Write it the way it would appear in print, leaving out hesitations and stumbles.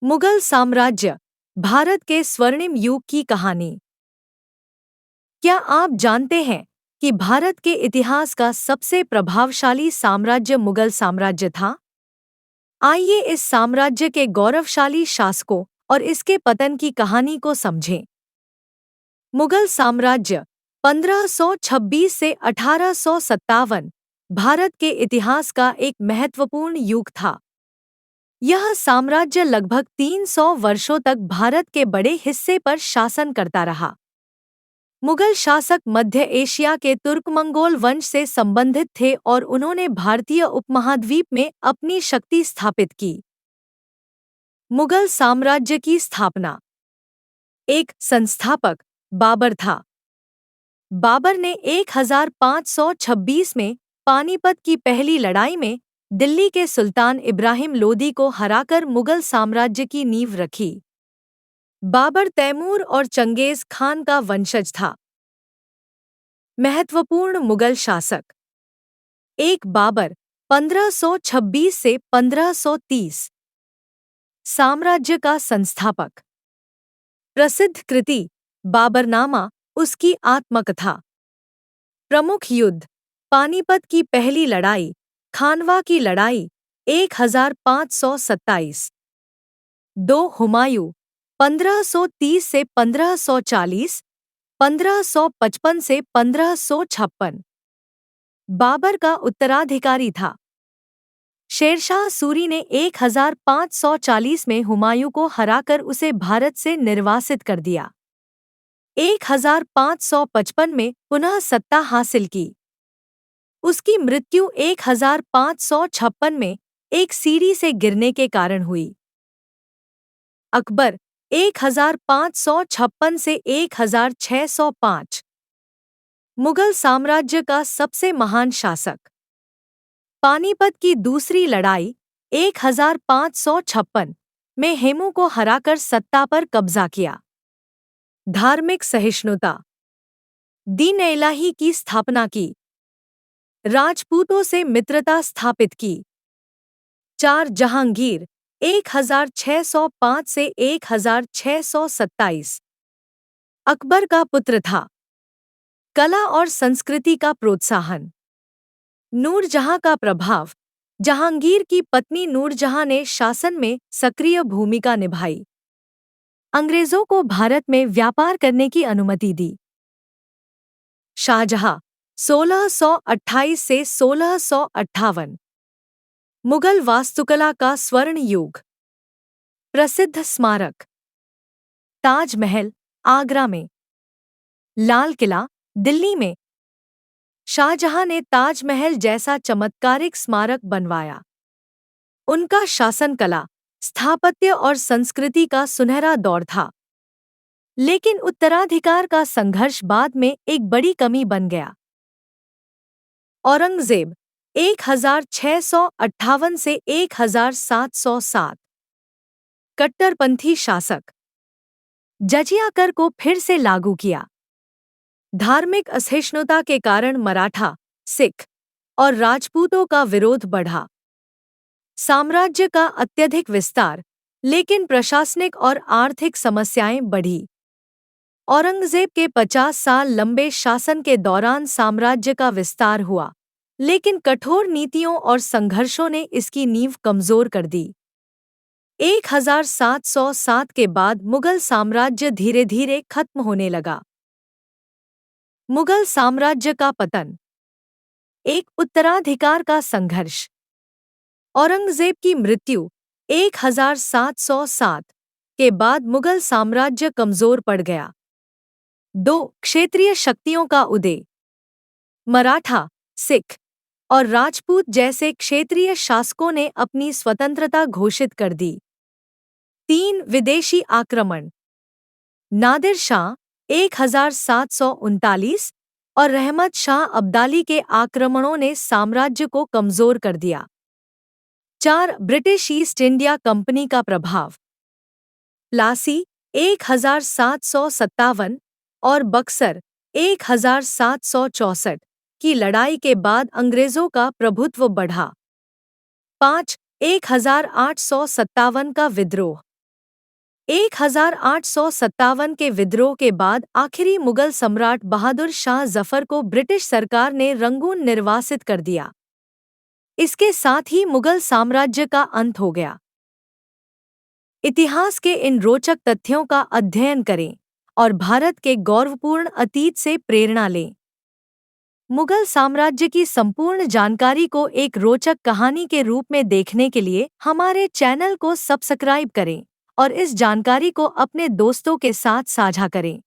मुगल साम्राज्य, भारत के स्वर्णिम युग की कहानी। क्या आप जानते हैं कि भारत के इतिहास का सबसे प्रभावशाली साम्राज्य मुगल साम्राज्य था? आइए इस साम्राज्य के गौरवशाली शासकों और इसके पतन की कहानी को समझें। मुगल साम्राज्य 1526 से 1857 भारत के इतिहास का एक महत्वपूर्ण युग था। यह साम्राज्य लगभग 300 वर्षों तक भारत के बड़े हिस्से पर शासन करता रहा। मुगल शासक मध्य एशिया के तुर्क-मंगोल वंश से संबंधित थे और उन्होंने भारतीय उपमहाद्वीप में अपनी शक्ति स्थापित की। मुगल साम्राज्य की स्थापना। एक संस्थापक बाबर था। बाबर ने 1526 में पानीपत की पहली लड़ाई में दिल्ली के सुल्तान इब्राहिम लोदी को हराकर मुगल साम्राज्य की नींव रखी। बाबर तैमूर और चंगेज खान का वंशज था। महत्वपूर्ण मुगल शासक। एक बाबर 1526 से 1530 साम्राज्य का संस्थापक। प्रसिद्ध कृति बाबरनामा, उसकी आत्मकथा। प्रमुख युद्ध पानीपत की पहली लड़ाई, खानवा की लड़ाई 1527। 2 हुमायूं 1530 से 1540, 1555 से 1556 बाबर का उत्तराधिकारी था। शेरशाह सूरी ने 1540 में हुमायूं को हराकर उसे भारत से निर्वासित कर दिया। 1555 में पुनः सत्ता हासिल की। उसकी मृत्यु 1556 में एक सीढ़ी से गिरने के कारण हुई। अकबर 1556 से 1605 मुगल साम्राज्य का सबसे महान शासक। पानीपत की दूसरी लड़ाई 1556 में हेमू को हराकर सत्ता पर कब्जा किया। धार्मिक सहिष्णुता। दीन इलाही की स्थापना की। राजपूतों से मित्रता स्थापित की। 4 जहांगीर 1605 से 1627 अकबर का पुत्र था। कला और संस्कृति का प्रोत्साहन। नूरजहां का प्रभाव। जहांगीर की पत्नी नूरजहां ने शासन में सक्रिय भूमिका निभाई। अंग्रेजों को भारत में व्यापार करने की अनुमति दी। शाहजहां 1628 से 1658 मुगल वास्तुकला का स्वर्ण युग। प्रसिद्ध स्मारक। ताजमहल, आगरा में। लाल किला, दिल्ली में। शाहजहां ने ताजमहल जैसा चमत्कारिक स्मारक बनवाया। उनका शासन कला, स्थापत्य और संस्कृति का सुनहरा दौर था। लेकिन उत्तराधिकार का संघर्ष बाद में एक बड़ी कमी बन गया। औरंगजेब 1658 से 1707 कट्टरपंथी शासक। जजिया कर को फिर से लागू किया। धार्मिक असहिष्णुता के कारण मराठा, सिख और राजपूतों का विरोध बढ़ा। साम्राज्य का अत्यधिक विस्तार, लेकिन प्रशासनिक और आर्थिक समस्याएं बढ़ी। औरंगजेब के 50 साल लंबे शासन के दौरान साम्राज्य का विस्तार हुआ, लेकिन कठोर नीतियों और संघर्षों ने इसकी नींव कमजोर कर दी। 1707 के बाद मुगल साम्राज्य धीरे धीरे खत्म होने लगा। मुगल साम्राज्य का पतन। एक उत्तराधिकार का संघर्ष। औरंगजेब की मृत्यु 1707 के बाद मुगल साम्राज्य कमजोर पड़ गया। 2 क्षेत्रीय शक्तियों का उदय। मराठा, सिख और राजपूत जैसे क्षेत्रीय शासकों ने अपनी स्वतंत्रता घोषित कर दी। 3 विदेशी आक्रमण। नादिर शाह 1739 और रहमत शाह अब्दाली के आक्रमणों ने साम्राज्य को कमजोर कर दिया। 4 ब्रिटिश ईस्ट इंडिया कंपनी का प्रभाव। प्लासी 1757 और बक्सर 1764 की लड़ाई के बाद अंग्रेजों का प्रभुत्व बढ़ा। 5 1857 का विद्रोह। 1857 के विद्रोह के बाद आखिरी मुगल सम्राट बहादुर शाह जफर को ब्रिटिश सरकार ने रंगून निर्वासित कर दिया। इसके साथ ही मुगल साम्राज्य का अंत हो गया। इतिहास के इन रोचक तथ्यों का अध्ययन करें और भारत के गौरवपूर्ण अतीत से प्रेरणा लें। मुगल साम्राज्य की संपूर्ण जानकारी को एक रोचक कहानी के रूप में देखने के लिए हमारे चैनल को सब्सक्राइब करें और इस जानकारी को अपने दोस्तों के साथ साझा करें।